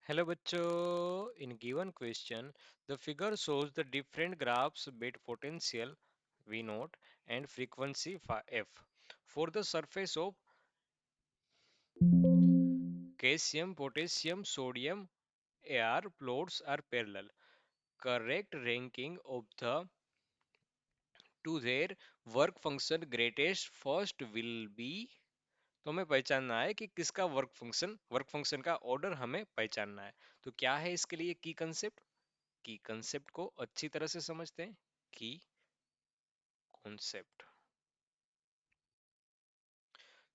Hello बच्चों, in given question, the figure shows the different graphs bit potential V naught and frequency f for the surface of calcium, potassium, sodium Ar plots are parallel. Correct ranking of the to their work function greatest first will be। तो हमें पहचानना है कि किसका work function का order हमें पहचानना है। तो क्या है इसके लिए की कंसेप्ट को अच्छी तरह से समझते हैं। की कॉन्सेप्ट,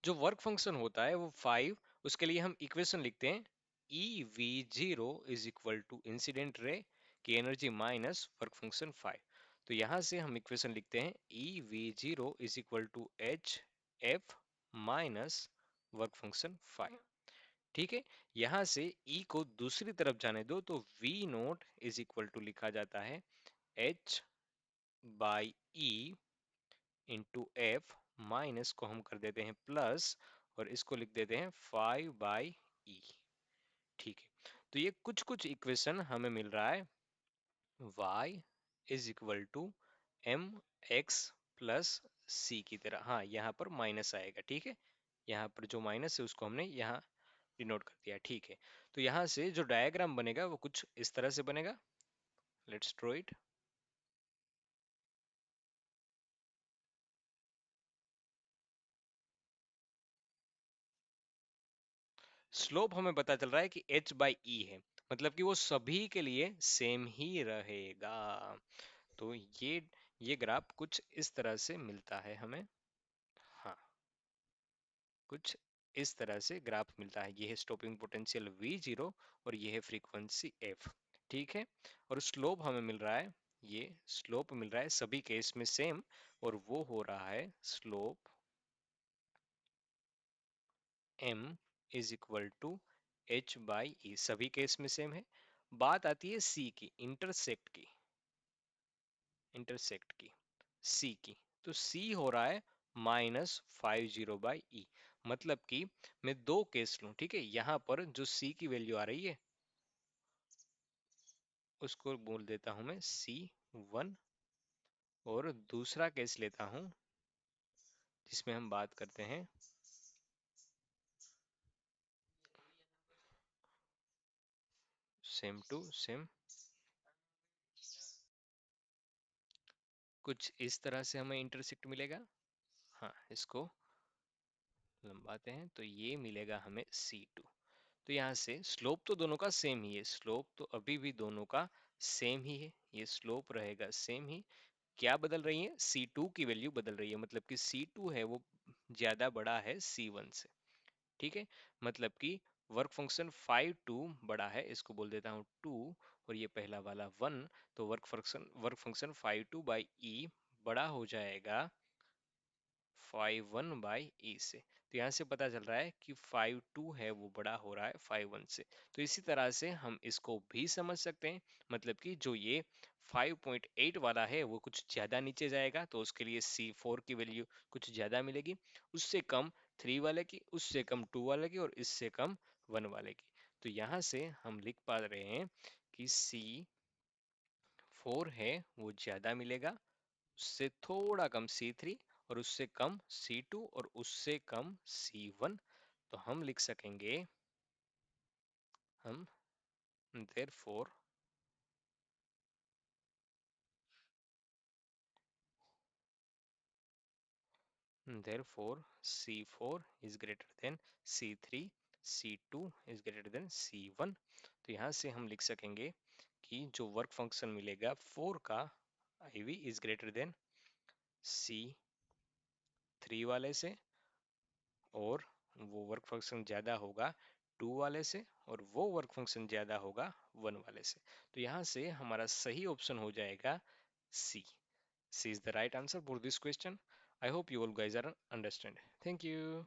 जो वर्क फंक्शन होता है वो 5, उसके लिए हम इक्वेशन लिखते हैं EV0 is equal to incident ray की एनर्जी माइनस वर्क फंक्शन 5। तो यहां से हम इक्वेशन लिखते हैं EV0 is equal to HF minus work function 5। ठीक है, यहां से E को दूसरी तरफ जाने दो तो V naught is equal to लिखा जाता है H by E into F, minus को हम कर देते हैं प्लस और इसको लिख देते हैं 5/E। ठीक है, तो ये कुछ कुछ इक्वेशन हमें मिल रहा है। y is equal to M X plus C की तरह। हाँ, यहाँ पर माइनस आएगा। ठीक है, यहाँ पर जो माइनस है उसको हमने यहाँ डिनोट कर दिया। ठीक है, तो यहाँ से जो डायग्राम बनेगा वो कुछ इस तरह से बनेगा। Let's draw it. स्लोप हमें पता चल रहा है कि h बाई ई है, मतलब कि वो सभी के लिए सेम ही रहेगा। तो ये ग्राफ कुछ इस तरह से मिलता है हमें। हाँ, कुछ इस तरह से ग्राफ मिलता है। ये है स्टॉपिंग पोटेंशियल V0 और ये है फ्रीक्वेंसी f। ठीक है, और स्लोप हमें मिल रहा है, ये स्लोप मिल रहा है सभी केस में सेम, और वो हो रहा है slope m is equal to h by E, सभी केस में सेम है। बात आती है c की, इंटरसेक्ट की c की। तो c हो रहा है -50/e, मतलब कि मैं दो केस लूं। ठीक है, यहाँ पर जो c की वैल्यू आ रही है उसको बोल देता हूं मैं C1, और दूसरा केस लेता हूं जिसमें हम बात करते हैं सेम टू सेम। कुछ इस तरह से हमें इंटरसेक्ट मिलेगा। हाँ, इसको लंबाते हैं तो ये मिलेगा हमें C2। तो यहाँ से स्लोप तो दोनों का सेम ही है, स्लोप तो अभी भी दोनों का सेम ही है, ये स्लोप रहेगा सेम ही। क्या बदल रही है, C2 की वैल्यू बदल रही है, मतलब कि C2 है वो ज्यादा बड़ा है C1 से। ठीक है, मतलब कि वर्क फंक्शन 5 2 बड़ा है, इसको बोल देता हूँ 2, और ये पहला वाला 1। तो वर्क फंक्शन 5 2/E बड़ा हो जाएगा 5 1/E से। तो यहाँ से पता चल रहा है कि 5 2 है वो बड़ा हो रहा है 5 1 से। तो इसी तरह से हम इसको भी समझ सकते हैं, मतलब कि जो ये 5.8 वाला है वो कुछ ज्यादा नीचे जाएगा, तो उसके लिए C4 की वैल्यू कुछ ज्यादा मिलेगी, उससे कम 3 वाले की, उससे कम 2 वाले की, और इससे कम 1 वाले की। तो यहाँ से हम लिख पा रहे हैं कि C4 है वो ज्यादा मिलेगा, उससे थोड़ा कम C3, और उससे कम C2, और उससे कम C1। तो हम लिख सकेंगे, हम therefore therefore C4 is greater than C3, C2 is greater than C1। तो यहाँ से हम लिख सकेंगे कि जो वर्क फंक्शन मिलेगा 4 का IV is greater than C3 वाले से, और वो वर्क फंक्शन ज्यादा होगा 2 वाले से, और वो वर्क फंक्शन ज्यादा होगा 1 वाले से। तो यहाँ से हमारा सही ऑप्शन हो जाएगा C। C is the right answer for this question. I hope you all guys are understand. Thank you.